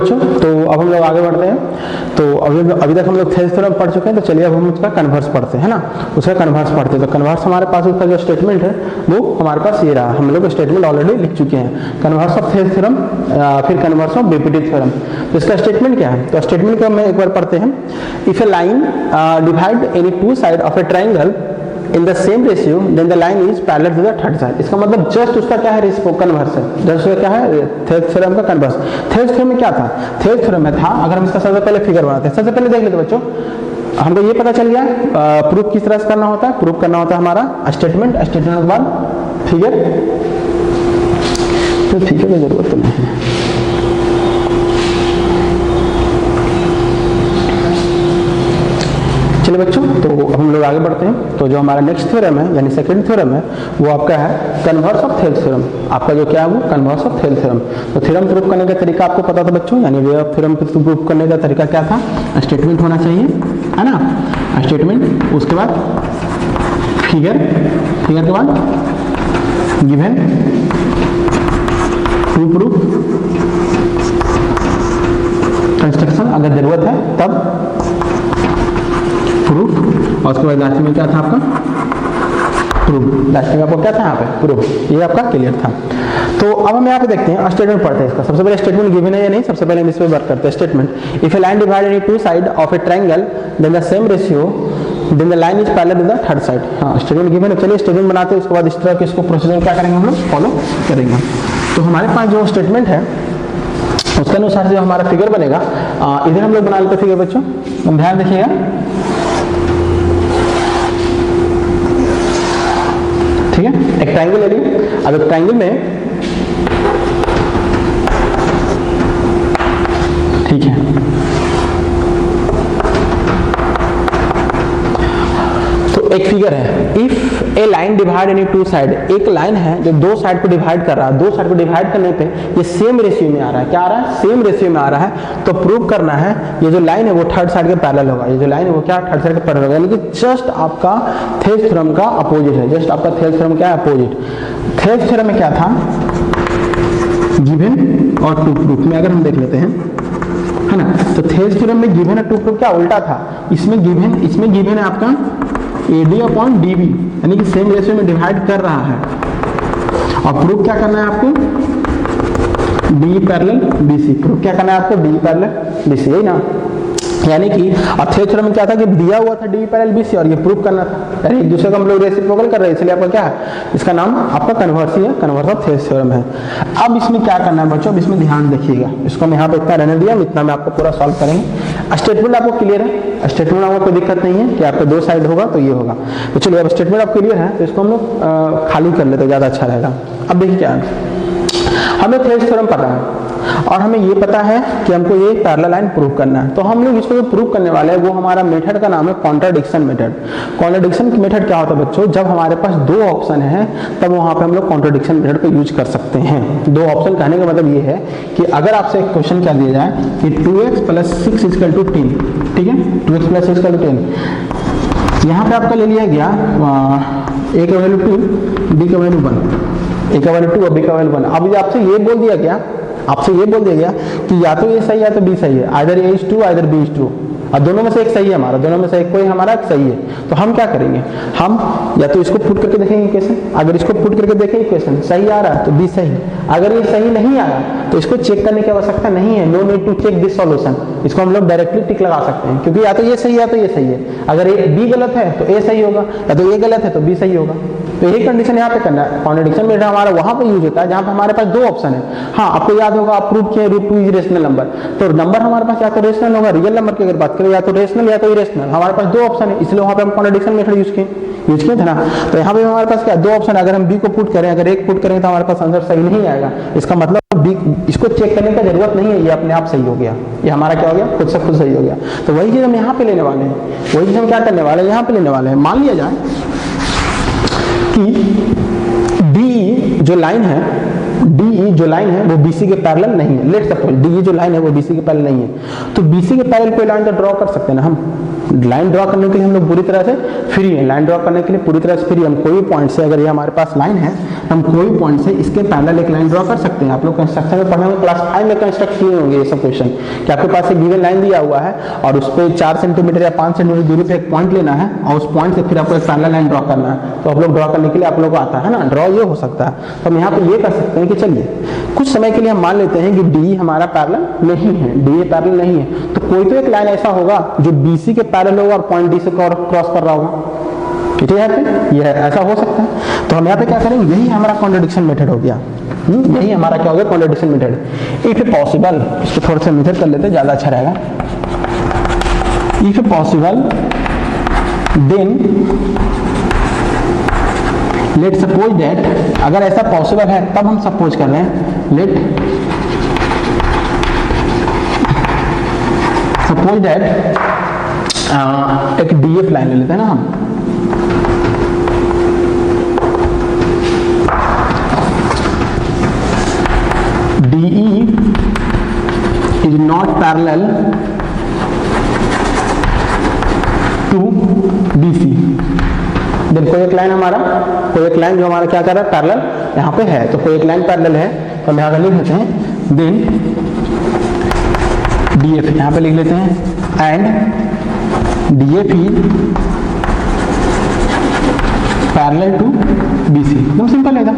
तो अब हम लोग आगे बढ़ते हैं। तो अभी तक हम लोग थेल्स थ्योरम पढ़ चुके हैं, तो चलिए अब हम उसका कन्वर्स पढ़ते हैं, है ना। उसका कन्वर्स पढ़ते हैं। तो कन्वर्स हमारे पास उसका जो स्टेटमेंट है वो हमारे पास ये रहा। हम लोग स्टेटमेंट ऑलरेडी लिख चुके हैं, कन्वर्स ऑफ थेल्स थ्योरम, फिर कन्वर्स ऑफ बीपीटी थ्योरम। तो इसका स्टेटमेंट क्या है, तो स्टेटमेंट को हम एक बार पढ़ते हैं। If a line divide any two side of A triangle in the same ratio then the line is parallel to the third side। इसका मतलब जस्ट उसका क्या है, रेसिप्रो कन्वर्स है। जस्ट उसका क्या है, थेल्स थ्योरम का कन्वर्स। थेल्स थ्योरम में क्या था, थेल्स थ्योरम में था, अगर हम इसका सबसे पहले फिगर बनाते हैं, सबसे पहले देख लेते बच्चों, हमको ये पता चल गया प्रूफ किस तरह से करना होता है। प्रूफ करना होता है हमारा स्टेटमेंट, स्टेटमेंट के बाद फिगर। तो फिगर की जरूरत तो नहीं है। चलिए बच्चों, तो हम लोग आगे बढ़ते हैं। तो जो हमारा नेक्स्ट थ्योरम है यानी सेकंड थ्योरम है वो आपका है कन्वर्स ऑफ थेल्स थ्योरम। आपका जो क्या है वो कन्वर्स ऑफ थेल्स थ्योरम। तो थ्योरम प्रूफ करने का तरीका आपको पता था बच्चों, यानी वे ऑफ थ्योरम प्रूफ करने का तरीका क्या था, स्टेटमेंट होना चाहिए, है ना, स्टेटमेंट, उसके बाद फिगर, फिगर के बाद गिवन, प्रूफ, कंस्ट्रक्शन अगर जरूरत है तब प्रूफ, और उसके बाद लास्ट में क्या था आपका प्रूफ। लास्ट में आपको क्या था यहाँ पे प्रूफ। ये आपका क्लियर था। तो अब हम यहाँ पे देखते हैं स्टेटमेंट पढ़ते हैं इसका। सबसे पहले स्टेटमेंट गिवन है या नहीं, सबसे पहले हम इस पे वर्क करते हैं। Statement, if a line divide any two side of a triangle then the same ratio then the line is parallel to the third side. हाँ, स्टेटमेंट गिवन है। चलिए स्टेटमेंट बनाते हैं, उसके बाद इस तरह के इसको प्रोसीजर क्या करेंगे हम लोग फॉलो करेंगे। तो हमारे पास जो स्टेटमेंट है उसके अनुसार जो हमारा फिगर बनेगा, इधर हम लोग बना लेते फिगर बच्चों, हम ध्यान देखिएगा। ठीक है, एक ट्रायंगल ले लिए। अब एक ट्रायंगल में, ठीक है, तो एक फिगर है। If a line divide any two side, एक लाइन है जो दो साइड को डिवाइड कर रहा है। दो साइड को डिवाइड करने पे ये सेम रेशियो में आ रहा है। क्या आ रहा है, सेम रेशियो में आ रहा है। तो प्रूव करना है ये जो लाइन है वो थर्ड साइड के पैरेलल होगा। ये जो लाइन है वो क्या थर्ड साइड के पैरेलल होगा, यानी कि जस्ट आपका थेल्स थ्योरम का अपोजिट है। जस्ट आपका थेल्स थ्योरम क्या है, अपोजिट। थेल्स थ्योरम में क्या था, गिवन और टू प्रूफ में अगर हम देख लेते हैं, है ना, तो थेल्स थ्योरम में गिवन और टू प्रूफ क्या उल्टा था। इसमें गिवन है आपका AD अपॉन DB, यानी कि सेम रेशियो में डिवाइड कर रहा है। और प्रूफ क्या करना है आपको, D पैरेलल BC। प्रूफ क्या करना है आपको, D पैरेलल BC, यही ना। यानी कि अब थेल्स थ्योरम में क्या था कि दिया हुआ था D पैरेलल BC और ये प्रूफ करना था, यानी एक दूसरे को हम लोग रेसिप्रोकल कर रहे हैं, इसलिए आपका क्या है, इसका नाम आपका कन्वर्स ही है, कन्वर्स ऑफ थेल्स थ्योरम है। अब इसमें क्या करना है बच्चों, अब इसमें ध्यान देखिएगा। इसको हम यहाँ पे इतना रहने दिया, इतना में आपको पूरा सॉल्व करेंगे। स्टेटमेंट आपको क्लियर है, स्टेटमेंट आपको कोई दिक्कत नहीं है कि आपका दो साइड होगा तो ये होगा। तो चलिए अब स्टेटमेंट आप क्लियर है, तो इसको हम लोग खाली कर लेते, ज्यादा अच्छा रहेगा। अब देखिए क्या है, हमें थेल्स थ्योरम पता है और हमें ये पता है कि हमको ये पैरेलल लाइन प्रूव करना है। तो हम लोग इसको जो प्रूव करने वाले हैं वो हमारा मेथड का नाम है कॉन्ट्राडिक्शन मेथड। कॉन्ट्राडिक्शन मेथड क्या होता है बच्चों, जब हमारे पास दो ऑप्शन है तब वहां पे हम लोग कॉन्ट्राडिक्शन मेथड को यूज कर सकते हैं। दो ऑप्शन कहने का मतलब ये है कि अगर आपसे एक क्वेश्चन क्या दिया जाए कि 2x + 6 = 10, ठीक है, 2x + 6 = 10, यहाँ पे आपका ले लिया गया a का वैल्यू 2, b का वैल्यू 1, a का वैल्यू 2 और b का वैल्यू 1। अब आपसे ये बोल दिया गया, कि या तो ये सही है या तो बी सही है, either A is true either B is true, और दोनों में से एक सही है हमारा, दोनों में से एक कोई हमारा सही है। तो हम क्या करेंगे, हम या तो इसको पुट करके देखेंगे क्वेश्चन, अगर इसको पुट करके देखेंगे क्वेश्चन सही आ रहा है तो बी सही, अगर ये सही नहीं आ रहा तो इसको चेक करने की आवश्यकता नहीं है, no need to check this solution. इसको हम लोग डायरेक्टली टिक लगा सकते हैं, क्योंकि या तो ये सही है या तो ये सही है। अगर ए बी गलत है तो ए सही होगा, या तो ए गलत है तो बी सही होगा। तो यही कंडीशन यहाँ पे करना है। कॉन्ट्रडिक्शन मेथड हमारा वहां पे यूज होता है जहां पे हमारे पास दो ऑप्शन है। हाँ, आपको याद होगा आप प्रूव किए √2 इज रेशनल नंबर, तो नंबर हमारे पास या तो रेशनल होगा, रियल नंबर की अगर बात करें या तो रेशनल या तो इरेशनल, हमारे पास दो ऑप्शन है, इसलिए वहां पे हम कॉन्ट्रडिक्शन मेथड यूज किए थे ना। तो यहाँ पे हमारे पास क्या दो ऑप्शन, अगर हम बी को पुट करें, अगर एक पुट करें तो हमारे पास आंसर सही नहीं आएगा। इसका मतलब बी, इसको चेक करने की जरूरत नहीं है, ये अपने आप सही हो गया, ये हमारा क्या हो गया, खुद से खुद सही हो गया। तो वही चीज हम यहाँ पे लेने वाले हैं, वही चीज हम क्या करने वाले हैं, यहाँ पे लेने वाले हैं। मान लिया जाए कि DE जो लाइन है, DE जो लाइन है वो BC के पैरेलल नहीं है। लेट्स सपोज DE जो लाइन है वो BC के पैरेलल नहीं है, तो BC के पैरेलल कोई लाइन तो ड्रॉ कर सकते हैं ना हम, लाइन ड्रॉ करने के लिए हम लोग पूरी तरह से फ्री है, लाइन ड्रॉ करने के लिए पूरी तरह से फ्री। हम कोई पॉइंट से, अगर ये हमारे पास लाइन है, हम कोई पॉइंट से इसके पैरेलल एक लाइन ड्रॉ कर सकते हैं। आप लोग कंस्ट्रक्शन में पढ़े होंगे, क्लास 5 में कंस्ट्रक्ट किए होंगे ये सब क्वेश्चन, कि आपके पास एक गिवन लाइन दिया हुआ है और उस पर 4 सेंटीमीटर या 5 सेंटीमीटर दूरी पे एक पॉइंट लेना है और उस पॉइंट से फिर आपको एक पैरेलल लाइन ड्रॉ करना है। तो आप लोग ड्रॉ करने के लिए आप लोग को आता है ना, ड्रॉ ये हो सकता है। तो हम यहाँ पे ये कर सकते हैं कि चलिए कुछ समय के लिए हम मान लेते हैं कि डी हमारा पैरेलल नहीं है, डी पैरेलल नहीं है, तो कोई तो एक लाइन ऐसा होगा जो बीसी के पैरेलल होगा और पॉइंट डी से क्रॉस कर रहा होगा। ठीक है, ये ऐसा हो सकता है। तो हम यहाँ पे क्या करेंगे, यही हमारा कॉन्ट्रडिक्शन मेथड हो गया। यही हमारा क्या हो गया, कॉन्ट्रडिक्शन मेथड। इफ पॉसिबल, इसको थोड़ा सा मेथड कर लेते हैं, ज्यादा अच्छा रहेगा। If possible then let suppose that, अगर ऐसा पॉसिबल है तब हम सपोज कर रहे हैं, लेट सपोज दैट एक डीएफ लाइन ले लेते हैं ना हम, DE is not parallel to BC। देखो कोई एक लाइन हमारा, कोई एक लाइन जो हमारा क्या कर रहा है, पैरेलल यहाँ पे है, तो कोई एक लाइन पैरेलल है, तो हम यहाँ पे लिख लेते हैं देन DF, यहाँ पे लिख लेते हैं and DF is parallel to BC। एकदम सिंपल है ना,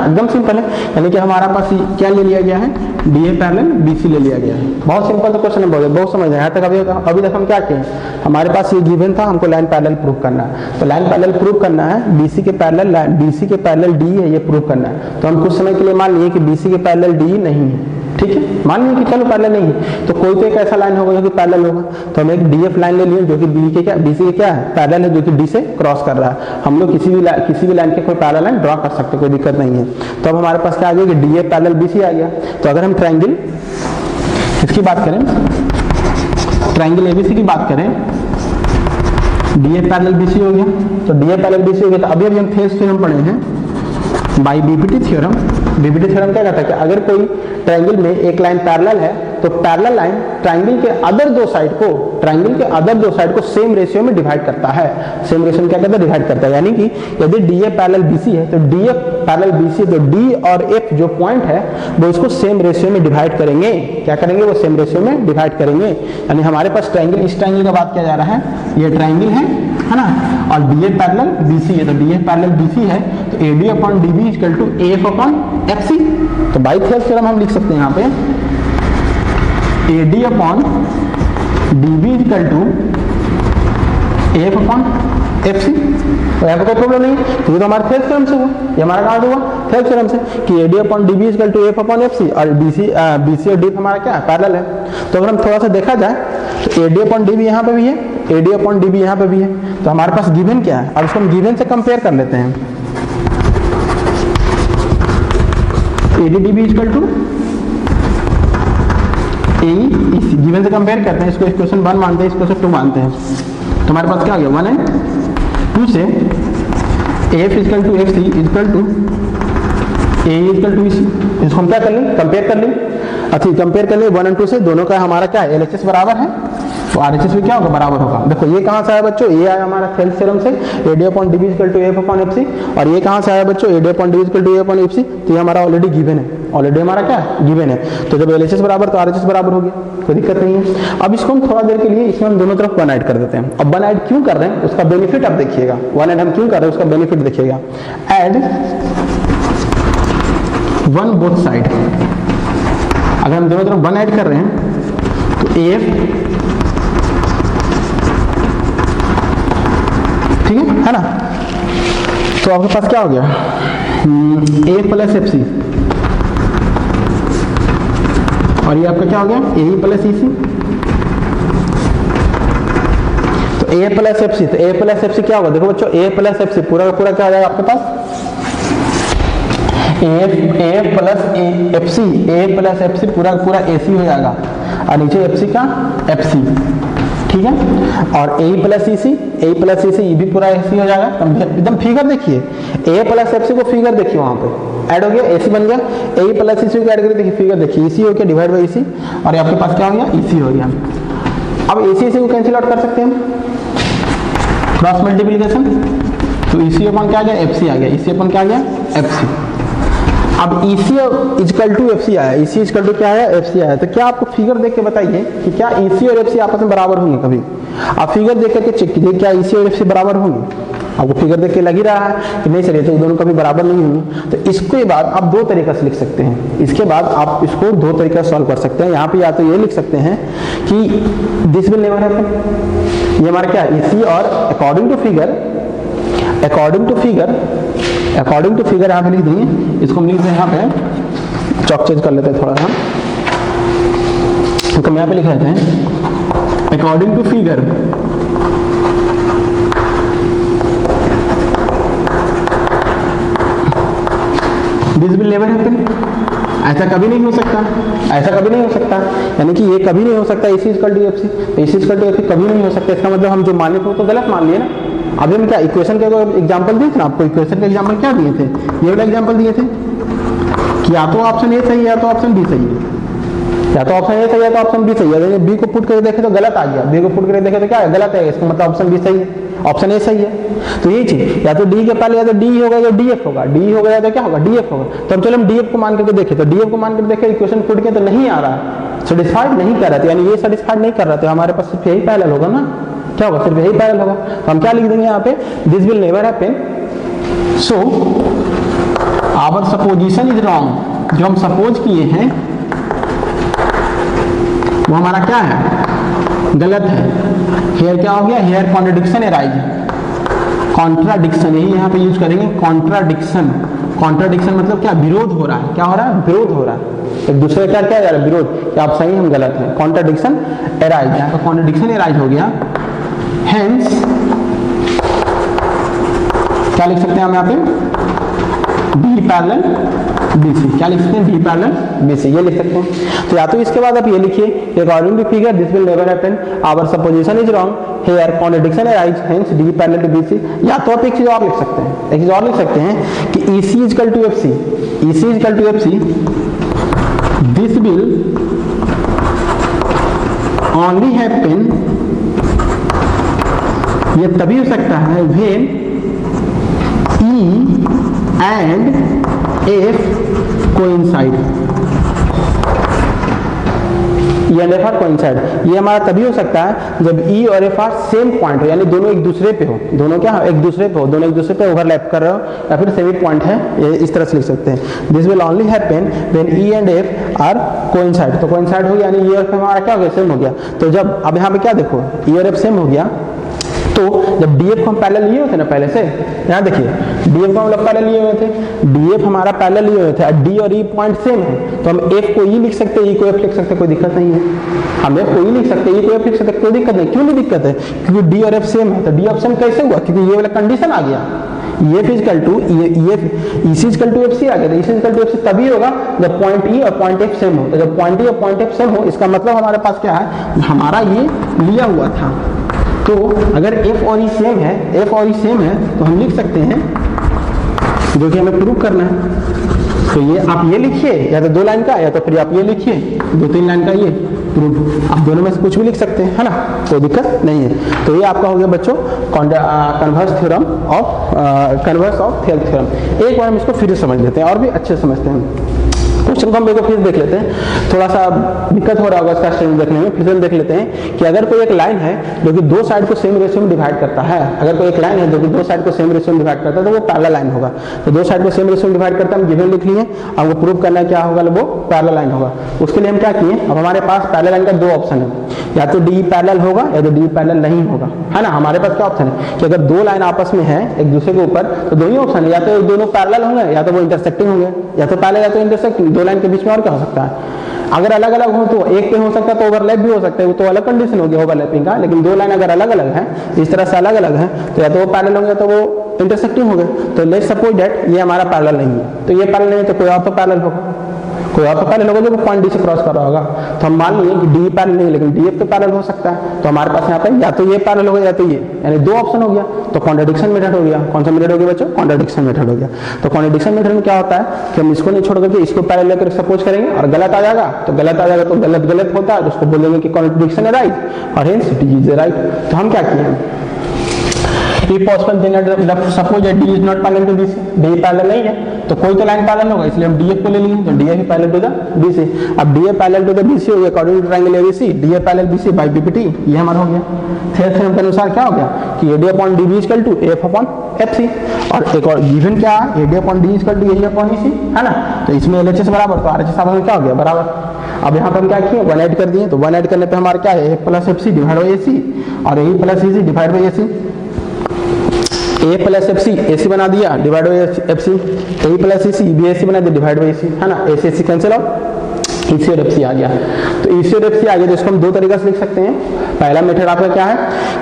एकदम सिंपल है। यानी कि हमारा पास क्या ले लिया गया है, DA पैरेलल BC ले लिया गया है। बहुत सिंपल तो क्वेश्चन है, बहुत समझ है। यहाँ तक अभी तक हम क्या किए, हमारे पास ये गिवन था, हमको लाइन पैरेलल प्रूव करना है। तो लाइन पैरेलल प्रूव करना है, BC के पैरेलल D है, ये प्रूव करना है। तो हम कुछ समय के लिए मान लिए कि BC के पैरेलल D नहीं है, ठीक है, मान लीजिए कि चलो पैरेलल नहीं है, तो कोई तो एक ऐसा लाइन होगा जो कि पैरेलल होगा। तो हम एक DF लाइन ले लिए जो कि BC के क्या है, पैरेलल है, जो कि D से क्रॉस कर रहा है। हम लोग किसी भी लाइन के कोई पैरेलल लाइन ड्रॉ कर सकते, कोई दिक्कत नहीं है। तो अब हमारे पास क्या आ गया कि DA पैरेलल BC आ गया। तो अगर हम ट्रायंगल इसकी बात करें, ट्रायंगल ABC की बात करें, DA पैरेलल BC हो गया। तो DA पैरेलल BC हो गया। तो अभी हम थेल्स थ्योरम पढ़े हैं by BPT theorem. BPT theorem क्या कहता है कि अगर कोई ट्रायंगल में एक लाइन पैरेलल है तो पैरेलल लाइन ट्रायंगल के अदर दो साइड को सेम रेशियो में डिवाइड करता है। सेम रेशियो में क्या करता है, डिवाइड करता है। यानी कि यदि DA पैरेलल BC है तो DF पैरेलल BC, तो D और F जो पॉइंट है वो इसको सेम रेशियो में डिवाइड करेंगे। क्या करेंगे, वो सेम रेशियो में डिवाइड करेंगे। यानी हमारे पास ट्रायंगल, इस ट्रायंगल का बात किया जा रहा है, ये ट्रायंगल है ना, और DA पैरेलल BC है। तो DA पैरेलल BC है तो AD upon DB equal to AF upon FC। तो बाय थेल्स थ्योरम हम लिख सकते हैं यहाँ पे AD upon DB equal to AF upon FC। तो यहाँ पे कोई प्रॉब्लम नहीं है, तो हमारे थेल्स थ्योरम से हुआ, ये हमारा कहाँ से हुआ, थेल्स थ्योरम से, कि AD upon DB equal to AF upon FC, और BC और DF हमारा क्या है, पैरेलल है। तो अगर हम थोड़ा सा देखा जाए तो AD अपॉन DB यहाँ पे भी है, AD अपॉन DB यहाँ पे भी है। तो हमारे पास गिवन क्या है, अब इसको हम गिवन से कंपेयर कर लेते हैं। AD DB equal to AEC, given से कंपेयर करते हैं। इसको इक्वेशन 1 मानते हैं, इसको 2 मानते हैं। तो हमारे पास क्या आ गया, 1 है 2 से AF equal to FC equal to AE equal to EC। इसको हम क्या कर लें, कंपेयर कर लें। अच्छा, कंपेयर कर लें 1 और 2 से, दोनों का हमारा क्या है, LHS बराबर है, तो RHS भी क्या होगा, बराबर होगा। देखो ये कहाँ से आया बच्चों, ये आया हमारा थेल्स थ्योरम से, AD upon DB equal to AF upon FC। और ये कहाँ से आया बच्चों, AD upon DB equal to AF upon FC। तो ये हमारा ऑलरेडी गिवन है, ऑलरेडी हमारा क्या है, गिवन है। तो जब LHS बराबर तो RHS बराबर हो गया, कोई दिक्कत नहीं है। अब इसको हम थोड़ा देर के लिए इसमें हम दोनों तरफ 1 ऐड कर देते हैं। अब 1 ऐड क्यों कर रहे हैं, उसका बेनिफिट आप देखिएगा। 1 ऐड हम क्यों कर रहे हैं, उसका बेनिफिट देखिएगा। ऐड 1 बोथ साइड, अगर हम दोनों तरफ 1 ऐड कर रहे हैं तो AF, ठीक है ना। तो आपके पास क्या हो गया, AF प्लस FC, और ये आपका क्या हो गया, AE प्लस EC। तो AF प्लस FC, तो AF प्लस FC क्या होगा, देखो बच्चों, AF प्लस FC पूरा का पूरा क्या हो जाएगा आपके पास, AF plus FC, AF plus FC पूरा का पूरा AC हो जाएगा, और नीचे FC का FC, ठीक है। और AE प्लस EC ये भी पूरा AC हो जाएगा। एकदम फिगर देखिए, A प्लस FC को फिगर देखिए, वहां पे ऐड हो गया, AC बन गया। AE प्लस EC को ऐड करके देखिए, फिगर देखिए, EC हो गया डिवाइड बाई EC, और आपके पास क्या हो गया, EC हो गया। अब AC को कैंसिल आउट कर सकते हैं हम, क्रॉस मल्टीप्लीकेशन, तो EC अपन क्या आ गया, FC आ गया, EC अपन क्या आ गया, FC। अब EC इक्वल टू FC आया, EC इक्वल टू क्या आया, FC आया, तो क्या आपको फिगर देख के बताइए कि क्या EC और FC आपस में बराबर होंगे कभी? आप फिगर देख करके चेक कीजिए क्या EC और FC बराबर होंगे। आपको फिगर देख के लग ही रहा है कि नहीं सर ये तो दोनों कभी बराबर नहीं होंगे। तो इसके बाद आप दो तरीके से लिख सकते हैं, इसके बाद आप इसको दो तरीके से सॉल्व कर सकते हैं। यहाँ पे या तो ये लिख सकते हैं कि दिस विल नेवर हैपन, ये हमारा क्या EC और अकॉर्डिंग टू फिगर यहाँ पे लिख देंगे, इसको हम लिख दें यहाँ पे, चॉक चेंज कर लेते हैं थोड़ा सा, तो हम यहाँ पे लिख देते हैं according to figure this will never happen, ऐसा कभी नहीं हो सकता, ऐसा कभी नहीं हो सकता, यानी कि ये कभी नहीं हो सकता EC इक्वल टू FC, तो EC इक्वल टू FC कभी नहीं हो सकता। इसका मतलब हम जो मान लेते तो गलत मान लिए ना। अभी हम क्या इक्वेशन के एग्जांपल दिए थे ना आपको, इक्वेशन के एग्जांपल क्या दिए थे, ये वाला एग्जांपल दिए थे कि या तो ऑप्शन ए सही है या तो ऑप्शन बी सही है, या तो ऑप्शन ए सही है तो ऑप्शन बी सही है। बी को पुट करके देखे तो गलत आ गया, बी को पुट करके देखे तो क्या है, गलत है, इसका मतलब ऑप्शन बी सही है, ऑप्शन ए सही है। तो ये चीज या तो डी के पहले या तो डी होगा या DF होगा, डी होगा या तो क्या होगा, DF होगा। तो हम चलो हम DF को मान करके देखें, तो DF को मान करके देखें, इक्वेशन पुट के तो नहीं आ रहा, सेटिस्फाइड नहीं कर रहा था, यानी ये सेटिस्फाइड नहीं कर रहा था, हमारे पास सिर्फ यही पैरेलल होगा ना, क्या होगा, सिर्फ यही पैरेलल होगा। तो हम क्या लिख देंगे यहाँ पे, this will never happen, so our supposition is wrong, जो हम सपोज किए हैं वो हमारा क्या है, गलत है। हेयर क्या हो गया, हेयर कॉन्ट्रडिक्शन अराइज, कॉन्ट्राडिक्शन, यही यहाँ पे यूज करेंगे, कॉन्ट्राडिक्शन। कॉन्ट्राडिक्शन मतलब क्या, विरोध हो रहा है, क्या हो रहा है, विरोध हो रहा है, एक दूसरे का क्या जा रहा है, विरोध, कि आप सही हम गलत हैं, कॉन्ट्राडिक्शन अराइज, यहाँ पे कॉन्ट्राडिक्शन अराइज हो गया। हेंस क्या लिख सकते हैं हम यहाँ पे, बी पैरेलल BC, क्या लिख सकते हैं, बी पैरेलल BC, ये लिख सकते हैं। तो या तो इसके बाद आप ये लिखिए, according to figure this will never happen, our supposition is wrong, here contradiction arise, hence D parallel to BC। या तो आप एक चीज और लिख सकते हैं, एक चीज और लिख सकते हैं कि EC equal to FC, EC equal to FC, this will only happen, ये तभी हो सकता है when E and F coincide, E and F are coincide. ये हमारा तभी हो सकता है जब E और F आर सेम पॉइंट हो, यानी दोनों एक दूसरे पे हो, दोनों क्या एक दूसरे पे हो, दोनों एक दूसरे पे ओवरलैप कर रहे हो, या फिर सेम पॉइंट है, ये इस तरह से लिख सकते हैं। This will only happen when E and F are coincide, तो कोइंसाइड हो गया, यानी E और F हमारा क्या हो गया, सेम हो गया। तो जब अब यहाँ पे क्या देखो, E और F सेम हो गया, तो जब DF को हम पैरेलल लिए हुए थे ना पहले से, यहाँ देखिए DF को हम लोग पैरेलल लिए हुए थे, DF हमारा पैरेलल लिए हुए थे, D और E पॉइंट सेम है, तो हम F को E लिख सकते हैं, E को F लिख सकते हैं, कोई दिक्कत नहीं है। हम F को E लिख सकते हैं, E को F लिख सकते हैं, कोई दिक्कत नहीं। क्यों नहीं दिक्कत है, क्योंकि D और F सेम है। तो D ऑप्शन कैसे हुआ, क्योंकि ये वाला कंडीशन आ गया, EF equal to EC equal to FC आ गया। तो EC इक्वल टू FC तभी होगा जब पॉइंट E और पॉइंट F सेम हो। तो जब पॉइंट E और पॉइंट F सेम हो, इसका मतलब हमारे पास क्या है, हमारा ये लिया हुआ था। तो अगर F और E सेम है, F और E सेम है, तो हम लिख सकते हैं, जो कि हमें प्रूव करना है। तो ये आप ये लिखिए, या तो 2 लाइन का, या तो फिर आप ये लिखिए 2-3 लाइन का, ये प्रूफ। आप दोनों में से कुछ भी लिख सकते हैं, है ना, कोई दिक्कत नहीं है। तो ये आपका हो गया बच्चों converse theorem of Thales theorem. एक बार हम इसको फिर से समझ लेते हैं और भी अच्छे समझते हैं। क्वेश्चन को हम एक फिर देख लेते हैं, थोड़ा सा दिक्कत हो रहा होगा इसका स्टेटमेंट देखने में, फिर से देख लेते हैं कि अगर कोई एक लाइन है जो कि दो साइड को सेम रेशियो में डिवाइड करता है, अगर कोई एक लाइन है जो कि दो साइड को सेम रेशियो में डिवाइड करता है, तो वो पैरेलल लाइन होगा। तो दो साइड को सेम रेशियो में डिवाइड करता है, हम गिवन लिख लिए, हमको प्रूव करना है क्या होगा, वो पैरेलल लाइन होगा। उसके लिए हम क्या किए, अब हमारे पास पैरेलल लाइन का 2 ऑप्शन है, या तो D पैरेलल होगा या तो D पैरेलल नहीं होगा, है ना। हमारे पास क्या ऑप्शन है कि अगर 2 लाइन आपस में है एक दूसरे के ऊपर, तो 2 ही ऑप्शन है, या तो दोनों पैरेलल होंगे या तो वो इंटरसेक्टिंग होंगे, या तो पैरेलल या तो इंटरसेक्टिंग। 2 लाइन के बीच में और क्या हो सकता है, अगर अलग अलग हो तो एक पे हो सकता है तो ओवरलैप भी हो सकता है, वो तो अलग कंडीशन हो गया ओवरलैपिंग का। लेकिन 2 लाइन अगर अलग अलग है, इस तरह से अलग अलग है, तो या तो वो पैरेलल होंगे तो वो इंटरसेक्टिंग हो गए। तो लेट्स सपोज दैट ये हमारा पैरेलल नहीं है, तो ये पैरेलल नहीं है, तो कोई और तो पैरेलल होगा, कोई और तो पैरेलल होगा जो पॉइंट D से क्रॉस कर रहा होगा। तो हम मान लिए कि D पैरेलल नहीं, लेकिन DF तो पैरेलल हो सकता है। तो हमारे पास यहाँ पे या तो ये पैरेलल होगा या तो ये, यानी 2 ऑप्शन हो गया। तो कॉन्ट्रडिक्शन मेथड हो गया। कौन सा मेथड हो गया बच्चों, कॉन्ट्रडिक्शन मेथड हो गया। तो कॉन्ट्रडिक्शन मेथड में क्या होता है कि हम इसको नहीं छोड़ करके इसको पैरेलल लेकर सपोज करेंगे, और गलत आ जाएगा तो गलत आ जाएगा, तो गलत गलत होता है तो उसको बोलेंगे कि कॉन्ट्रडिक्शन है राइट, और हेंस D इज राइट। तो हम क्या किए, if possible then suppose D is not parallel to BC, D parallel नहीं है तो कोई तो लाइन पैरेलल होगा, इसलिए हम डीएफ को ले लिए, तो DF is parallel to the BC. अब DF parallel to the BC हो गया according to triangle ABC, DF parallel BC by BPT, ये हमारा हो गया। थ्योरम के अनुसार क्या हो गया कि AD upon DB equal to F upon FC, और एक और गिवन क्या है, AD upon D equal to AE upon EC, है ना। तो इसमें एलएचएस बराबर, तो आरएचएस आपस में क्या हो गया बराबर। अब यहाँ पर हम क्या किए, 1 ऐड कर दिए, तो 1 ऐड करने पे हमारा क्या है, A plus F C divide by A C, और A plus E C divide by A C, A plus F C A C बना दिया divide by F C, A plus E C B A C बना दिया divide by A C, है ना। A C cancel out, EC और FC आ गया। तो ईसी और एफसी आ गया, तो इसको हम दो तरीके से लिख सकते हैं। पहला मेथड आपका क्या है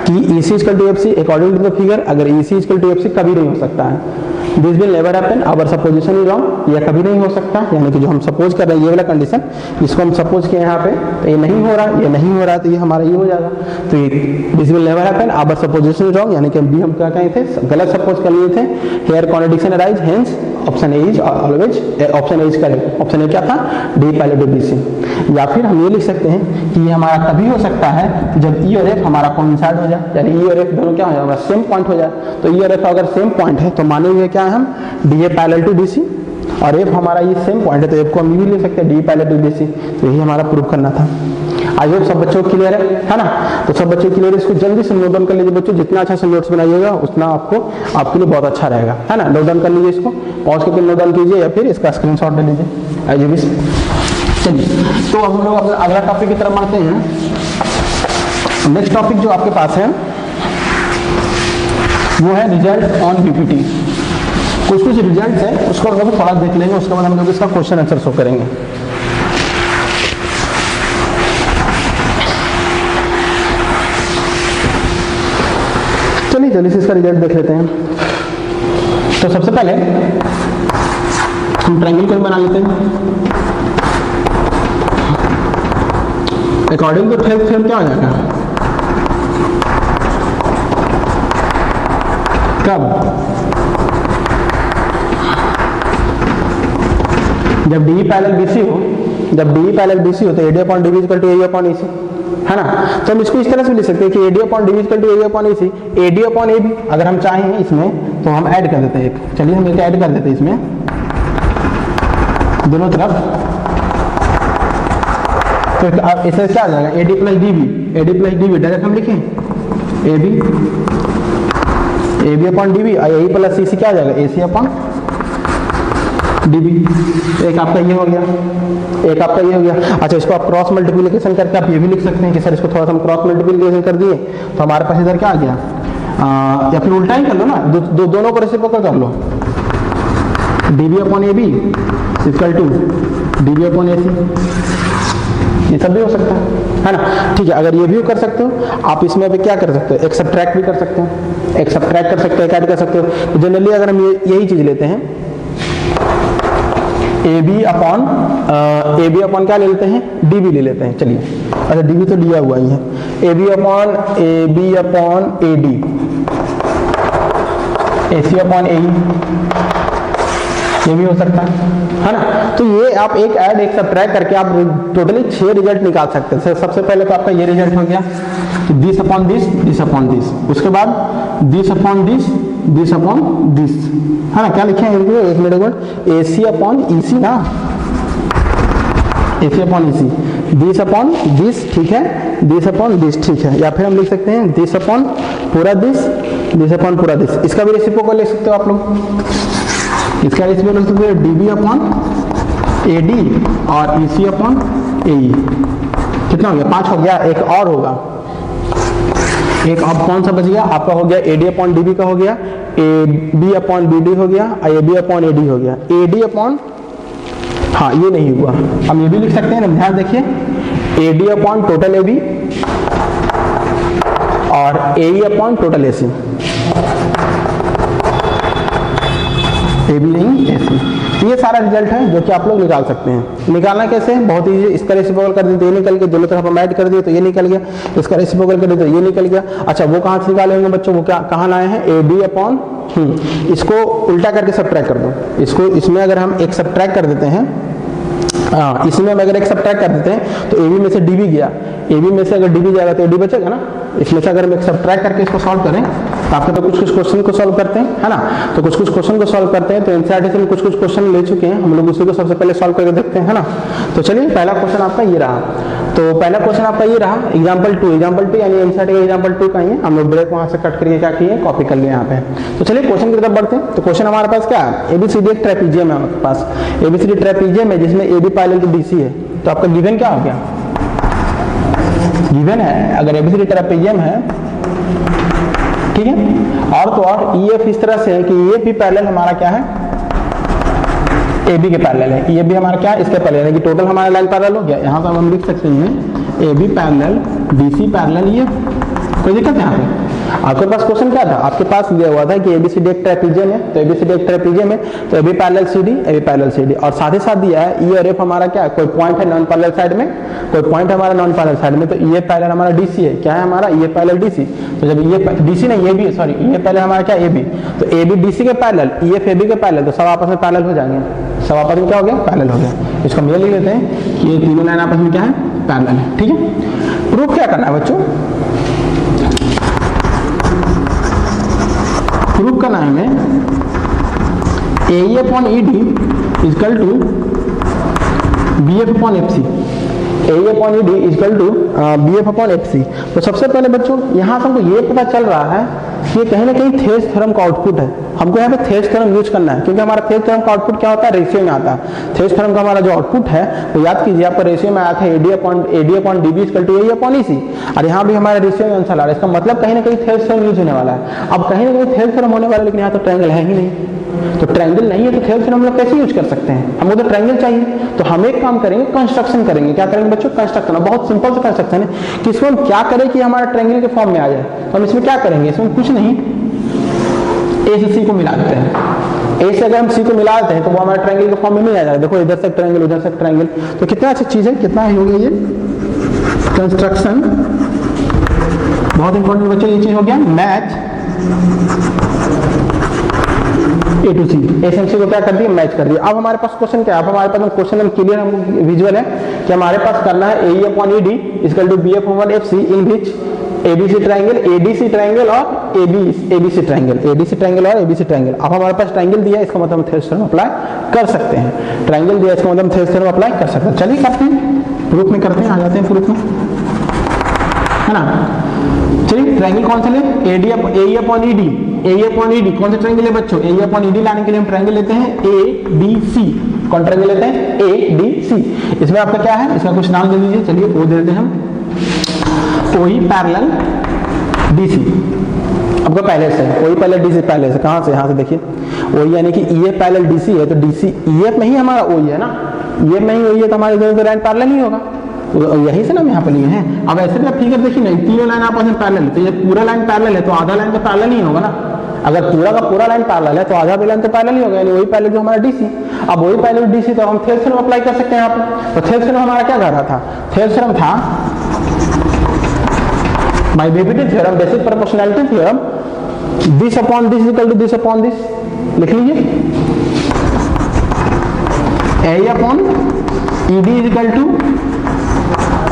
कि EC equal to FC according to the figure, अगर ईसी इक्वल टू एफसी कभी नहीं हो सकता है, this will never happen, our supposition is wrong, यह कभी नहीं हो सकता, यानी कि जो हम सपोज कर रहे हैं ये वाला कंडीशन, इसको हम सपोज किए यहाँ पे, तो ये नहीं हो रहा, ये नहीं हो रहा, तो ये हमारा ये हो जाएगा। तो ये this will never happen, our supposition is wrong, यानी कि हम क्या कहे थे, गलत सपोज कर लिए थे। Here contradiction arise, hence option A is always, option A is correct. Option A क्या था, डी पैरेलल टू बीसी। या फिर हम ये लिख सकते हैं कि ये हमारा तभी हो सकता है जब ई और एफ हमारा कोइंसाइड हो जाए, यानी ई और एफ दोनों क्या हो जाएगा, सेम पॉइंट हो जाए। तो ई और एफ अगर सेम पॉइंट है तो मानेंगे क्या है हम, D A parallel to BC, और एफ हमारा ये सेम पॉइंट है तो एफ को हम भी ले सकते हैं डी पैरेलल टू बीसी। तो यही हमारा प्रूव करना था। आई होप सब बच्चों को क्लियर है ना। तो सब बच्चों क्लियर है, इसको जल्दी से नोट डाउन कर लीजिए बच्चों, जितना अच्छा से नोट्स बनाइएगा उतना आपके लिए बहुत अच्छा रहेगा, है ना। नोट डाउन कर लीजिए, इसको पॉज करके नोट डाउन कीजिए या फिर इसका स्क्रीनशॉट ले लीजिए, एज यू विश। चलिए, तो अब हम लोग अपना अगला टॉपिक की तरफ बढ़ते हैं। नेक्स्ट टॉपिक जो आपके पास है वो है रिजल्ट ऑन बीपीटी। कुछ रिजल्ट है उसको हम लोग थोड़ा देख लेंगे, उसके बाद हम लोग इसका क्वेश्चन आंसर शो करेंगे। चलिए जल्दी से इसका रिजल्ट देख लेते हैं। तो सबसे पहले हम ट्रायंगल को बना लेते हैं। अकॉर्डिंग टू थ्योरम क्या हो जाएगा, कब, जब डी पैरेलल बीसी हो, जब डी पैरेलल बीसी हो तो AD upon DB equal to A upon EC, है ना। तो हम इसको इस तरह से लिख सकते हैं कि AD upon DB equal to A upon EC, AD upon A B अगर हम चाहें इसमें तो हम ऐड कर देते हैं एक। चलिए हम एक ऐड कर देते हैं इसमें दोनों तरफ। तो इससे क्या आ जाएगा, AD plus DB, AD plus DB direct हम लिखें A B upon DB, A plus C क्या आ जाएगा, ए सी अपॉन डीबी। एक आपका ये हो गया, एक आपका ये हो गया। अच्छा, इसको आप क्रॉस मल्टीप्लिकेशन करके आप ये भी लिख सकते हैं कि सर इसको थोड़ा सा हम क्रॉस मल्टीप्लिकेशन कर दिए तो हमारे पास इधर क्या आ गया, या फिर उल्टा ही कर लो ना, दोनों को रेसिप्रोकल कर लो, DB upon A B equal to DB upon A C, ये सब भी हो सकता है ना। ठीक है, अगर ये भी कर सकते हो आप, इसमें अभी क्या कर सकते हो, एक सब्ट्रैक्ट भी कर सकते हो, एक सब्ट्रैक्ट कर सकते हो, एक ऐड कर सकते हो। जनरली अगर हम यही चीज लेते हैं, ए बी अपॉन क्या ले लेते हैं, डी बी ले लेते हैं। चलिए, अच्छा डी बी तो दिया हुआ ही है, A B upon A D, A C upon A, ये भी हो सकता है ना। तो ये आप एक ऐड एक सब्ट्रैक्ट करके आप टोटली 6 रिजल्ट निकाल सकते हैं। सबसे पहले तो आपका ये रिजल्ट हो गया कि this upon this, this upon this, उसके बाद this upon this, this upon this, है ना। क्या लिखे हैं एक मिनट बाद, ए सी अपॉन ई सी ना, A C upon E C, this upon this, ठीक है, दिस अपॉन दिस, ठीक है। या फिर हम लिख सकते हैं दिस अपॉन पूरा दिस अपॉन पूरा दिस। इसका भी रेसिप्रोकल लिख सकते हो आप लोग, इसका रेसिप्रोकल लिख सकते हो डीबी अपॉन ए डी और ई सी अपॉन ए ई। कितना हो गया, 5 हो गया, एक और होगा, एक अब कौन सा बच गया आपका, हो गया A D upon D B का हो गया, A B upon B D हो गया, A B upon A D हो गया, ए डी अपॉन, हाँ ये नहीं हुआ, हम ये भी लिख सकते हैं, ध्यान देखिए, A D upon total A B और A E upon total A C, A B नहीं ए सी। तो ये सारा रिजल्ट है जो कि आप लोग निकाल सकते हैं। निकालना कैसे, बहुत ईजी, इसका रेसिप्रोकल कर दिए तो ये निकल गया, दोनों तरफ हम ऐड कर दिए तो ये निकल गया, इसका रेसिप्रोकल कर दिए तो ये निकल गया। अच्छा, वो कहाँ से निकाले होंगे बच्चों, वो क्या कहाँ लाए हैं, ए बी अपॉन, इसको उल्टा करके सब्ट्रैक्ट कर दो, इसको इसमें अगर हम एक सब्ट्रैक्ट कर देते हैं, इसमें हम अगर एक सब्ट्रैक्ट कर देते हैं तो ए बी में से डी बी गया, ए बी में से अगर डी बी जाएगा तो ए डी बचेगा ना। इसमें से अगर हम एक सब्ट्रैक्ट करके इसको सॉल्व करें तो आपके तो कुछ कुछ क्वेश्चन को सॉल्व करते हैं, है ना। तो कुछ कुछ क्वेश्चन को सॉल्व करते हैं, तो एनसीईआरटी से कुछ कुछ क्वेश्चन ले चुके हैं हम लोग, उसी को सबसे पहले सॉल्व करके देखते हैं, है ना। तो चलिए पहला क्वेश्चन आपका ये रहा। तो पहला क्वेश्चन आपका ये रहा एग्जाम्पल 2 यानी एनसीईआरटी का एग्जाम्पल 2 का ही है। हम लोग ब्रेक वहां से कट करके क्या किए, कॉपी कर लिए यहाँ पे। तो चलिए क्वेश्चन की तरफ बढ़ते हैं। तो क्वेश्चन हमारे पास क्या है, एबीसीडी एक ट्रेपीजियम है हमारे पास, एबीसीडी ट्रेपीजियम है जिसमें एबी पैरेलल टू डीसी है। तो आपका गिवन क्या हो गया, गिवन है अगर एबीसीडी ट्रेपीजियम है, ठीक है, और तो और ईएफ इस तरह से है कि ये भी पैरेलल हमारा क्या है, AB के पैरेलल है, ये भी हमारा क्या है, इसके पैरेलल है कि टोटल हमारा लाइन पैरेलल हो गया। यहाँ पर हम लिख सकते हैं AB पैरेलल DC पैरेलल ये, कोई दिक्कत यहाँ पे। आपके पास क्वेश्चन क्या था, आपके पास दिया हुआ था कि एबीसीडी एक ट्रेपीजियम है, तो एबीसीडी एक ट्रेपीजियम है तो AB पैरेलल CD, और साथ ही साथ दिया है E और F हमारा क्या है, कोई पॉइंट है नॉन पैरेलल साइड में, कोई पॉइंट है हमारा नॉन पैरेलल साइड में। तो ये पैरेलल हमारा DC है, क्या है हमारा ये पैरेलल DC। तो जब ये DC नहीं ये भी, सॉरी ये पैरेलल हमारा क्या AB, तो AB DC के पैरेलल, EF AB के पैरेलल, तो सब आपस में पैरेलल हो जाएंगे, सब आपस में क्या हो गया, पैरेलल हो गया। इसको हम ये लिख लेते हैं कि ये तीनों लाइन आपस में क्या है, पैरेलल है, ठीक है। प्रूफ क्या करना है बच्चों, प्रूफ का नाम है AE upon ED equal to BF upon FC, AE upon ED equal to BF upon FC। तो सबसे पहले बच्चों यहाँ से हमको ये पता चल रहा है कि ये कहीं ना कहीं थेस थ्योरम का आउटपुट है। हमको यहाँ पे थेस थ्योरम यूज करना है, क्योंकि हमारा थेस थ्योरम का आउटपुट क्या होता है, रेशियो में आता है। थेस थ्योरम का हमारा जो आउटपुट है वो याद कीजिए आपका रेशियो में आया था AD upon DB equal to AE upon EC, और यहाँ भी हमारा रेशियो में आंसर आ रहा है। इसका मतलब कहीं ना कहीं थेस थ्योरम यूज होने वाला है। अब कहीं ना कहीं थेस थ्योरम होने वाला है, लेकिन यहाँ तो ट्रायंगल है ही नहीं, तो ट्रायंगल नहीं है तो थेस थ्योरम हम लोग कैसे यूज कर सकते हैं, हमको तो ट्रायंगल चाहिए। तो हम एक काम करेंगे, कंस्ट्रक्शन करेंगे। क्या करेंगे बच्चों, कंस्ट्रक्शन। बहुत सिंपल सा कंस्ट्रक्शन है कि इसको हम क्या करें कि हमारा ट्रायंगल के फॉर्म में आ जाए। तो हम इसमें क्या करेंगे, इसमें कुछ नहीं, A से C को मिला देते हैं। A से अगर हम C को मिला देते हैं तो वो हमारे ट्रायंगल के फॉर्म में नहीं आ जाएगा। देखो इधर से ट्रायंगल उधर से ट्रायंगल, तो कितना अच्छी चीज है, कितना हो गया ये कंस्ट्रक्शन। बहुत इंपॉर्टेंट बच्चों ये चीज हो गया, match A to C, A से C को क्या कर दिया, मैच कर दिया। अब हमारे पास क्वेश्चन क्या है, अब हमारे पास क्वेश्चन हम क्लियर, हम विजुअल है कि हमारे पास करना है AE upon ED equal to BF upon FC in which ABC triangle, ADC triangle और ABC ट्रायंगल, ADC ट्रायंगल और ABC ट्रायंगल। अब हमारे पास ट्रायंगल दिया है, इसका मतलब हम थेस थ्योरम अप्लाई कर सकते हैं। ट्रायंगल दिया है, इसका मतलब हम थेस थ्योरम अप्लाई कर सकते हैं। चलिए करते हैं, प्रूफ में करते हैं, आ जाते हैं प्रूफ में, है ना। चलिए ट्रायंगल कौन सा ले, AE upon ED, AE upon ED कौन सा ट्रायंगल है बच्चों, AE अपॉन ED लाने के लिए हम ट्रायंगल लेते हैं ADC। कौन ट्रायंगल लेते हैं, ADC। इसमें आपका क्या है, इसका कुछ नाम दे दीजिए, चलिए वो दे देते हैं हम OE पैरेलल DC। आपको पहले से OE पैरेलल DC, पहले से कहां से, यहां से देखिए OE यानी कि EF पैरेलल DC है, तो DC EF में ही हमारा OE है ना, EF में ही OE है, तो हमारे दोनों लाइन पैरेलल नहीं होगा, तो यही से ना हम यहाँ पे लिए हैं। अब ऐसे भी आप फिगर देखिए ना, तीनों लाइन आपस में पैरेलल, तो ये पूरा लाइन पैरेलल है तो आधा लाइन तो पैरेलल नहीं होगा ना। अगर पूरा का पूरा लाइन पैरेलल है तो आधा भी लाइन तो पैरेलल ही होगा, यानी वही पैरेलल जो हमारा DC। अब वही पैरेलल DC तो हम थेस थ्योरम अप्लाई कर सकते हैं यहाँ पे। तो थेस थ्योरम हमारा क्या कर रहा था, थेस थ्योरम था by BPT theorem, basic proportionality theorem, this upon this equal to this upon this, लिख लीजिए AE upon ED equal to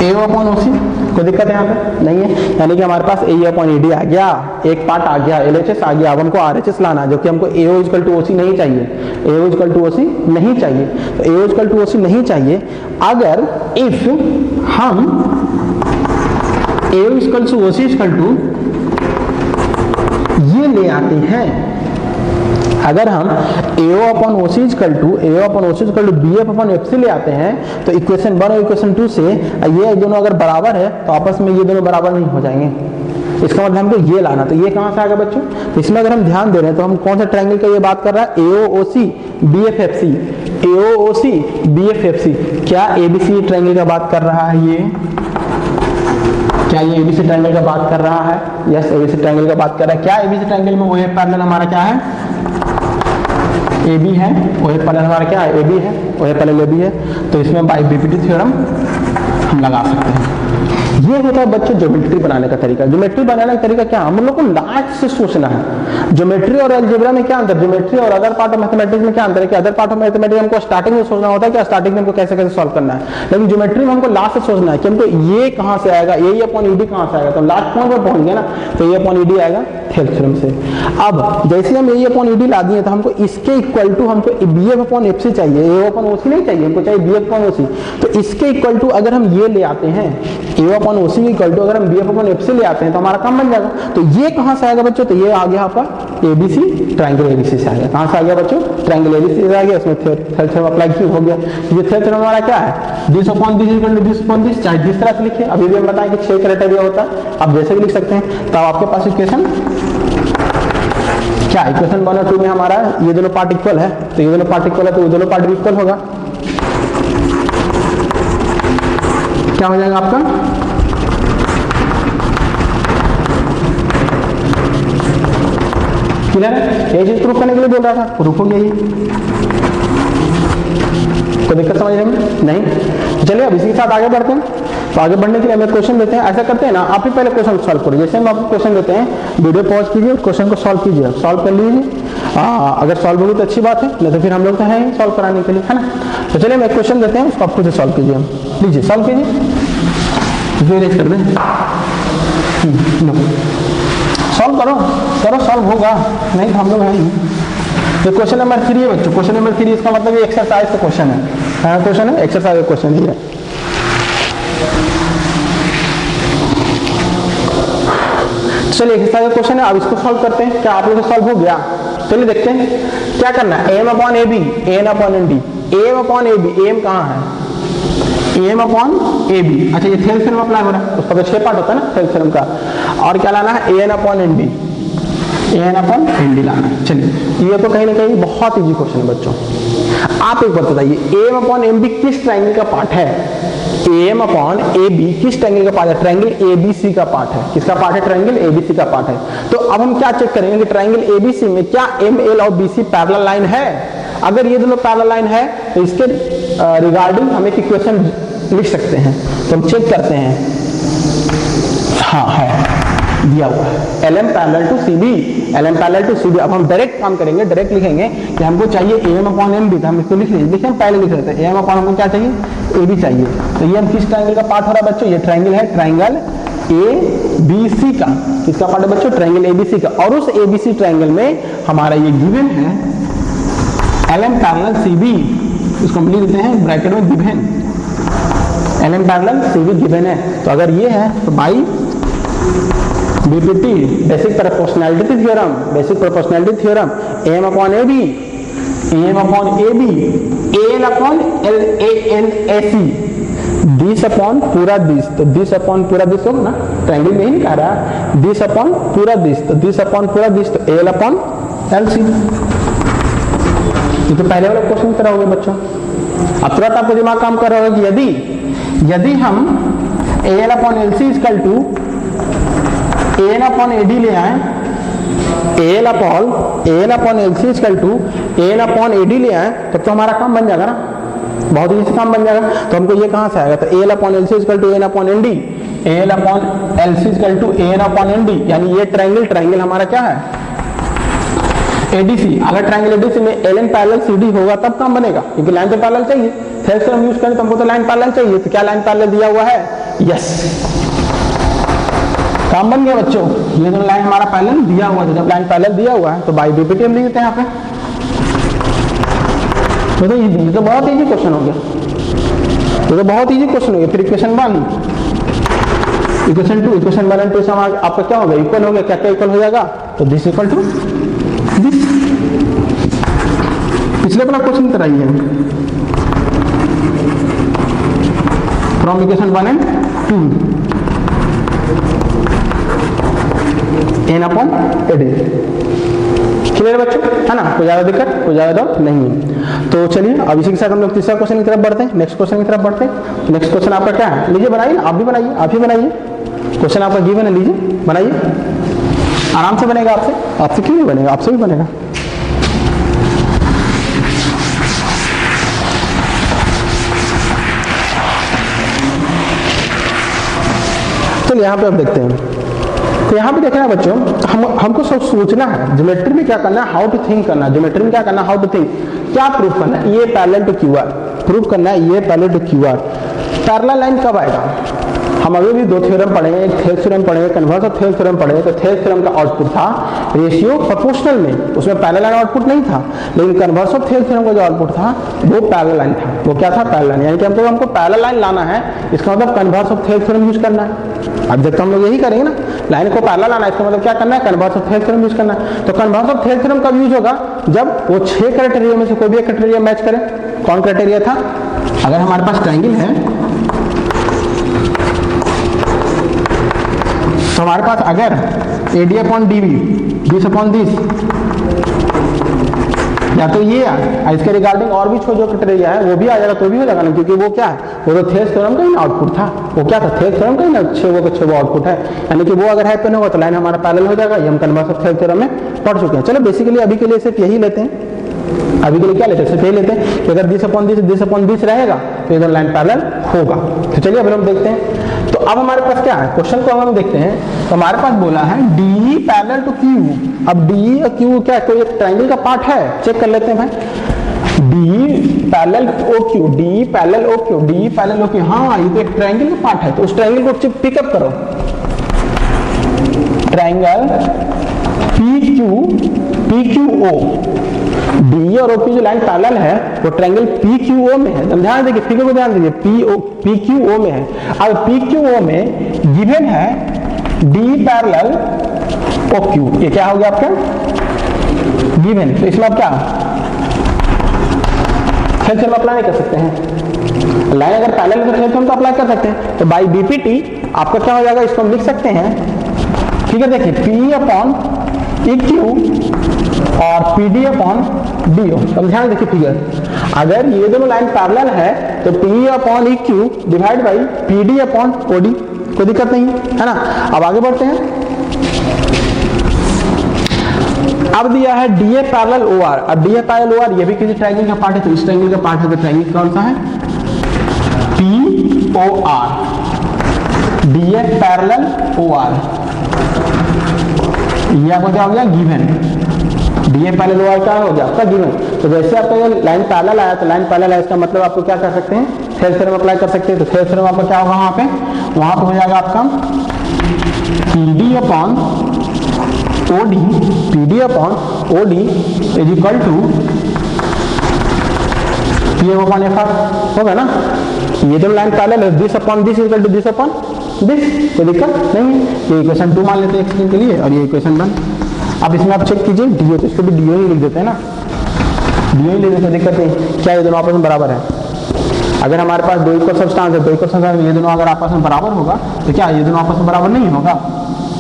AO upon OC। कोई दिक्कत है यहाँ पे नहीं है, यानी कि हमारे पास AE अपॉन ED आ गया, एक पार्ट आ गया, LHS आ गया। अब हमको RHS लाना, जो कि हमको AO इक्वल टू OC नहीं चाहिए, AO इक्वल टू OC नहीं चाहिए। तो AO इक्वल टू OC नहीं चाहिए अगर इफ हम AO equal to OC equal to ये ले आते हैं। अगर हम AO upon OC equal to BF upon FC ले आते हैं तो इक्वेशन 1 और इक्वेशन 2 से ये दोनों अगर बराबर है तो आपस में ये दोनों बराबर नहीं हो जाएंगे। इसका मतलब हमको ये लाना, तो ये कहां से आ गया बच्चों, तो इसमें अगर हम ध्यान दे रहे हैं तो हम कौन सा ट्रायंगल का ये बात कर रहा है, AOOC BFFC, AOOC BFFC। क्या ABC ट्रायंगल का बात कर रहा है ये, क्या ये ABC ट्रायंगल का बात कर रहा है, यस ABC ट्रायंगल का बात कर रहा है। क्या ABC ट्रायंगल में OF पैरेलल हमारा क्या है, AB है, OF पैरेलल हमारा क्या है, AB है, OF पैरेलल AB है। तो इसमें बाय BPT थ्योरम हम लगा सकते हैं। ये एक होता है बच्चों ज्योमेट्री बनाने का तरीका। ज्योमेट्री बनाने का तरीका क्या, हम लोग को लास्ट से सोचना है। ज्योमेट्री और अलजेब्रा में क्या अंतर, ज्योमेट्री और अदर पार्ट ऑफ मैथमेटिक्स में क्या अंतर है कि अदर पार्ट ऑफ मैथमेटिक्स हमको स्टार्टिंग में सोचना होता है कि स्टार्टिंग में हमको कैसे कैसे सॉल्व करना है, लेकिन ज्योमेट्री में हमको लास्ट से सोचना है कि हमको ये कहां से आएगा, ए अपॉन ईडी कहां से आएगा। तो लास्ट पॉइंट पर पहुंच गए ना, तो ए अपॉन ईडी आएगा थेल्स थ्योरम से। अब जैसे हम ए अपॉन ईडी ला दिए तो हमको इसके इक्वल टू हमको B F upon F C चाहिए, ए अपॉन ओ सी नहीं चाहिए, हमको चाहिए B F upon O C. तो इसके इक्वल टू अगर हम ये ले आते हैं A upon O C equal to अगर हम B F upon F C ले आते हैं तो हमारा काम बन जाएगा। तो ये कहां से आएगा बच्चों, तो ये आ गया आपका एबीसी, ट्रायंगल एबीसी से आ गया। कहां से आ गया बच्चों, ट्रायंगल एबीसी से आ गया। इसमें थेल्स थ्योरम अप्लाई क्यों हो गया, ये थेल्स थ्योरम हमारा क्या है, this upon this equal to this upon this, चाहे जिस तरह से लिखिए। अभी भी हम बताएं कि 6 क्राइटेरिया होता है, आप जैसे भी लिख सकते हैं। तब आपके पास इक्वेशन क्या, इक्वेशन 1 और 2 में हमारा ये दोनों पार्ट इक्वल है, तो ये दोनों पार्ट इक्वल है तो ये दोनों पार्ट भी इक्वल होगा। क्या हो जाएगा आपका, क्लियर है। ये चीज प्रूफ करने के लिए बोल रहा था, प्रूफ हो गया ये, कोई दिक्कत समझ रहे हैं नहीं। चलिए अब इसी के साथ आगे बढ़ते हैं। तो आगे बढ़ने के लिए हमें क्वेश्चन देते हैं, ऐसा करते हैं ना, आप ही पहले क्वेश्चन सॉल्व करो। जैसे हम आपको क्वेश्चन देते हैं, वीडियो पॉज कीजिए और क्वेश्चन को सॉल्व कीजिए, सॉल्व कर लीजिए। अगर सॉल्व होगी तो अच्छी बात है, नहीं तो फिर हम लोग तो हैं सॉल्व कराने के लिए, है ना। तो चलिए हम एक क्वेश्चन देते हैं, उसको आप खुद से सॉल्व कीजिए। हम लीजिए सॉल्व कीजिए, रेज कर दें, सॉल्व करो करो, सॉल्व होगा, नहीं तो हम लोग हैं ही। ये क्वेश्चन नंबर 3 है बच्चों, क्वेश्चन नंबर 3 इसका मतलब ये एक्सरसाइज का क्वेश्चन है, क्वेश्चन है एक्सरसाइज का क्वेश्चन ही है। चलिए एक्सरसाइज का क्वेश्चन है, अब इसको सॉल्व करते हैं। क्या आप लोगों से सॉल्व हो गया, चलिए देखते हैं क्या करना है। M upon A B, N upon N D, M upon A B, M कहाँ है, एम अपॉन ए बी। अच्छा ये थेल्स थ्योरम अप्लाई हो रहा है, उसका तो 6 पार्ट होता है ना थेल्स थ्योरम का। और क्या लाना है, N upon N D, N upon N D लाना है। चलिए ये तो कहीं ना कहीं बहुत इजी क्वेश्चन है बच्चों। आप एक बात बताइए, एम अपॉन एम बी किस ट्राइंगल का पार्ट है, एम अपॉन ए बी किस ट्राइंगल का पार्ट है, ट्राइंगल एबीसी का पार्ट है। किसका पार्ट है, ट्राइंगल एबीसी का पार्ट है। तो अब हम क्या चेक करेंगे कि ट्राइंगल एबीसी में क्या एम एल और बीसी पैरेलल लाइन है। अगर ये दोनों पैरेलल लाइन है तो इसके रिगार्डिंग हम एक इक्वेशन लिख सकते हैं। तो हम चेक करते हैं, हाँ है दिया हुआ है, LM parallel to CB, LM parallel to CB। अब हम डायरेक्ट काम करेंगे, डायरेक्ट लिखेंगे कि हमको चाहिए AM अपॉन MB, तो हम इसको लिख लीजिए। देखिए हम पहले लिख रहे थे AM अपॉन हमको क्या चाहिए, AB चाहिए। तो ये हम किस ट्राइंगल का पार्ट हो रहा है बच्चों, ये ट्राइंगल है ट्राइंगल ABC का। किसका पार्ट है बच्चों, ट्राइंगल ABC का। और उस ABC ट्राइंगल में हमारा ये गिवन है LM पैरेलल CB, इसको हम लिख देते हैं ब्रैकेट में given, LM parallel CB given है। तो अगर ये है तो by BPT, basic proportionality theorem, basic proportionality theorem, M upon A B, M upon A B, L upon L A N A C, this upon पूरा this, तो this upon पूरा this होगा ना, ट्रायंगल में ही नहीं कह रहा है, दिस अपॉन पूरा दिस, तो दिस अपॉन पूरा दिस, तो एल अपॉन एल सी। ये तो पहले वाला क्वेश्चन की तरह हो गया बच्चों। अब तुरंत आपको दिमाग काम कर रहा होगा कि यदि हम L upon L C equal to N upon A D ले आए, L upon L C equal to N upon A D ले आए, तब तो हमारा काम बन जाएगा ना, बहुत इजी काम बन जाएगा। तो हमको ये कहां से आएगा, तो L upon L C equal to N upon N D, L upon L C equal to N upon N D, यानी ये ट्राइंगल हमारा क्या है, एडीसी। अगर ट्राइंगल एडीसी में एल एन पैरेलल सीडी होगा तब काम बनेगा, क्योंकि लाइन तो पैरेलल चाहिए, थेल्स थ्योरम यूज करें तो हमको तो लाइन पैरेलल चाहिए। तो क्या लाइन पैरेलल दिया हुआ है, यस, काम बन गया बच्चों। ये दोनों लाइन हमारा पैरेलल दिया हुआ है, जब लाइन पैरेलल दिया हुआ है तो बाई बीपीटी हम लिख देते हैं यहाँ पे। तो ये तो बहुत इजी क्वेश्चन हो गया, ये तो बहुत इजी क्वेश्चन हो गया। फिर इक्वेशन 1, इक्वेशन 2, इक्वेशन 1 और 2 से आपका क्या होगा, इक्वल हो गया। क्या क्या इक्वल हो जाएगा, तो दिस इक्वल टू दिस, पिछले वाला क्वेश्चन की तरह ही है, from equation 1 and 2 N upon AD. Clear बच्चों, है ना, कोई ज्यादा दिक्कत, कोई ज्यादा डाउट नहीं है। तो चलिए अब इसी के साथ हम लोग तीसरा क्वेश्चन की तरफ बढ़ते हैं, नेक्स्ट क्वेश्चन की तरफ बढ़ते हैं। नेक्स्ट क्वेश्चन आपका क्या है, लीजिए बनाइए, आप भी बनाइए, आप ही बनाइए। क्वेश्चन आपका गिवन है, लीजिए बनाइए, आराम से बनेगा। आपसे क्यों नहीं बनेगा, आपसे भी बनेगा। चलिए यहाँ पे अब देखते हैं। तो यहाँ पे देखना है बच्चों, हमको सब सोचना है, ज्योमेट्री में क्या करना है, हाउ टू थिंक करना है, ज्योमेट्री में क्या करना है, हाउ टू थिंक, क्या प्रूफ करना है, ये parallel to Q R, proof करना है ये parallel to Q R. Parallel line कब आएगा, हम अभी भी दो थ्योरम पढ़ेंगे, एक थेल्स थ्योरम पढ़ेंगे, कन्वर्स ऑफ थेल्स थ्योरम पढ़ेंगे। तो थेल्स थ्योरम का आउटपुट था रेशियो प्रोपोर्शनल में, उसमें पैरेलल लाइन आउटपुट नहीं था, लेकिन कन्वर्स ऑफ थेल्स थ्योरम का जो आउटपुट था वो पैरेलल लाइन था। वो क्या था, पैरेलल लाइन, यानी कि हमको पैरेलल लाइन लाना है, इसका मतलब converse of Thales theorem use करना है। अब जब तो हम लोग यही करेंगे ना, लाइन को पैरेलल लाना है, इसका मतलब क्या करना है, converse of Thales theorem use करना है। तो कन्वर्स ऑफ थेल्स थ्योरम कब यूज होगा, जब वो 6 क्राइटेरिया में से कोई भी एक क्राइटेरिया मैच करे। कौन क्राइटेरिया था, अगर हमारे पास ट्रायंगल है तो हमारे पास अगर AD upon DB this upon this, या तो ये इसके रिगार्डिंग और भी जो क्राइटेरिया है वो भी आ जाएगा तो भी हो जाएगा ना, क्योंकि वो क्या है, वो तो थेल्स थ्योरम का ही आउटपुट था। वो क्या था, थेल्स थ्योरम का ही ना 6 आउटपुट है, यानी कि वो अगर हैपन होगा तो लाइन हमारा पैरेलल हो जाएगा। ये हम कन्वर्स ऑफ थेल्स थ्योरम में पढ़ चुके हैं। चलो बेसिकली अभी के लिए सिर्फ यही लेते हैं, अभी के लिए क्या लेते हैं, सिर्फ यही लेते हैं कि अगर दिस अपॉन दिस रहेगा तो इधर लाइन पैरेलल होगा। तो चलिए अब हम देखते हैं। तो अब हमारे पास क्या है, क्वेश्चन को हम देखते हैं। तो हमारे पास बोला है DE पैरेलल टू Q। अब DE और Q क्या कोई एक ट्रायंगल का पार्ट है, चेक कर लेते हैं भाई। DE parallel OQ, DE parallel OQ, DE parallel OQ, हाँ ये तो एक ट्रायंगल का पार्ट है। तो उस ट्रायंगल को पिकअप करो, ट्रायंगल PQO। DE और OQ जो लाइन पैरेलल है वो ट्रायंगल PQO में है। ध्यान देखिए, फिगर को ध्यान दीजिए, PQO में है। अब PQO में गिवन है DE पैरेलल OQ, ये क्या हो गया आपका गिवन। तो इसमें आप क्या थेल्स थ्योरम अप्लाई नहीं कर सकते हैं, लाइन अगर पैरेलल है तो थेल्स थ्योरम तो अप्लाई कर सकते हैं। तो बाई BPT आपका क्या हो जाएगा, इसको हम लिख सकते हैं। ठीक है, देखिए PE अपॉन EQ और PD अपॉन DO। अब ध्यान देखिए फिगर, अगर ये दोनों लाइन पैरेलल है तो PE upon EQ divide by PD upon OD, कोई दिक्कत नहीं है ना। अब आगे बढ़ते हैं। अब दिया है DA पैरेलल OR। अब DA पैरेलल OR ये भी किसी ट्रायंगल का पार्ट है, तो इस ट्रायंगल का पार्ट है, तो ट्रायंगल कौन सा है, POR, DA पैरेलल OR। ये आपका क्या हो गया, गिवन। DA पैरेलल OR क्या हो गया आपका गिवन। तो जैसे आपका ये लाइन पैरेलल आया, तो लाइन पैरेलल आया इसका मतलब आपको क्या कर सकते हैं, थेल्स थ्योरम अप्लाई कर सकते हैं। तो थेल्स थ्योरम आपका क्या होगा, वहां पे हो जाएगा आपका PD upon OD, PD upon OD is equal to PF upon FR होगा ना। ये जो लाइन पैरेलल है, this upon this equal to this upon this, कोई दिक्कत नहीं। ये इक्वेशन 2 मान लेते हैं एक्सप्लेन के लिए, और ये इक्वेशन 1। अब इसमें आप चेक कीजिए DO, तो इसको भी DO ही लिख देते हैं ना, DO ही लिख देते हैं, दिक्कत नहीं। क्या ये दोनों आपस में बराबर है, अगर हमारे पास दो इक्वल सब्सटेंस है, दो इक्वल सब्सटेंस, ये दोनों अगर आपस में बराबर होगा तो क्या ये दोनों आपस में बराबर नहीं होगा।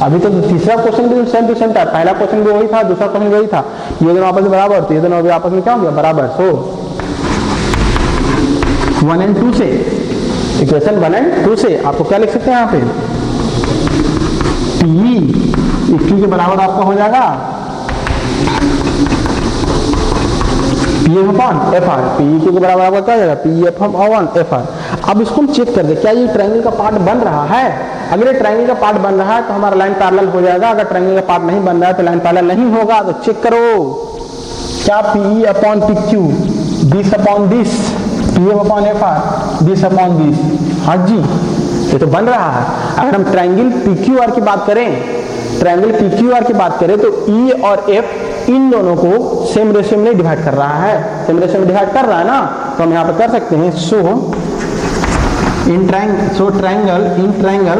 अभी तो तीसरा क्वेश्चन भी सेम टू सेम था, पहला क्वेश्चन भी वही था, दूसरा क्वेश्चन भी वही था, ये दोनों आपस में बराबर, तो ये दोनों अभी आपस में क्या हो गया, बराबर। सो 1 और 2 से, इक्वेशन 1 और 2 से आपको क्या लिख सकते हैं, यहाँ पे PE EQ के बराबर आपका हो जाएगा PF अपॉन FR। PE के बराबर आपका क्या हो जाएगा, PF अपॉन FR। अब इसको हम चेक कर दे, क्या ये ट्रायंगल का पार्ट बन रहा है। अगर ये ट्रायंगल का पार्ट बन रहा है तो हमारा लाइन पैरेलल हो जाएगा, अगर ट्रायंगल का पार्ट नहीं बन रहा है तो लाइन पैरेलल नहीं होगा। तो चेक करो, क्या PE upon PQ this upon this, PF upon FR this upon this, हाँ जी ये तो बन रहा है। अगर हम ट्रायंगल PQR की बात करें, ट्रायंगल PQR की बात करें तो E और F इन दोनों को सेम रेशियो में डिवाइड कर रहा है, सेम रेशियो में डिवाइड कर रहा है ना। तो हम यहाँ पे कर सकते हैं, सो ट्रायंगल PQR,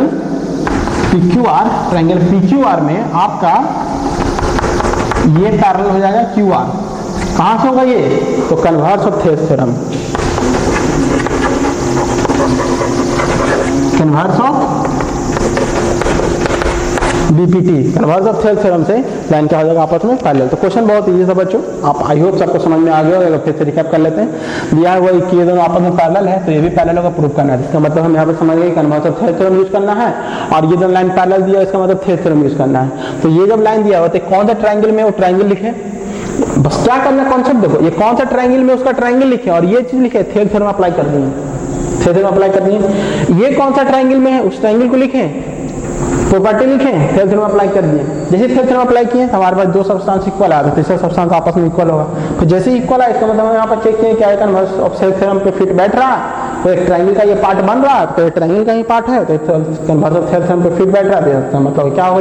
ट्रायंगल PQR में आपका ये पैरेलल हो जाएगा QR। कहां से होगा ये, तो converse of Thales theorem, converse of BPT, converse of Thales theorem से लाइन क्या हो जाएगा आपस में पैरेलल। तो क्वेश्चन बहुत इजी था बच्चों, आप आई होप सबको समझ में आ गया होगा। फिर से रिकैप कर लेते हैं। दिया हुआ कि ये दोनों आपस में पैरेलल है तो ये भी पैरेलल होगा, प्रूव करना है। इसका मतलब हम यहाँ पे समझ गए converse of Thales theorem use करना है, और ये दोनों लाइन पैरेलल दिया, इसका मतलब थेल्स थ्योरम यूज करना है। तो ये जब लाइन दिया हुआ तो कौन सा ट्रायंगल में वो ट्रायंगल लिखे, बस क्या करना कॉन्सेप्ट देखो, ये कौन सा ट्रायंगल में उसका ट्रायंगल लिखे और ये चीज लिखे, थेल्स थ्योरम अप्लाई कर देंगे, थेल्स थ्योरम अप्लाई कर देंगे। ये कौन सा ट्रायंगल में है उस ट्रायंगल को लिखे, प्रॉपर्टी लिखे, थेल थ्योरम अप्लाई कर दिए। जैसे थेल थ्योरम अप्लाई किए तो हमारे पास दो सब्सटेंस इक्वल आ गए, तीसरा सब्सटेंस आपस में इक्वल होगा। फिर जैसे ही इक्वल आया इसका मतलब हम यहाँ पर चेक किए क्या कन्वर्स ऑफ थेल थ्योरम पे फिट बैठ रहा है, तो एक ट्रायंगल का ये पार्ट बन रहा है, तो एक ट्रायंगल का ही पार्ट है, तो कन्वर्स ऑफ थेल थ्योरम पे फिट बैठ रहा है, मतलब क्या हो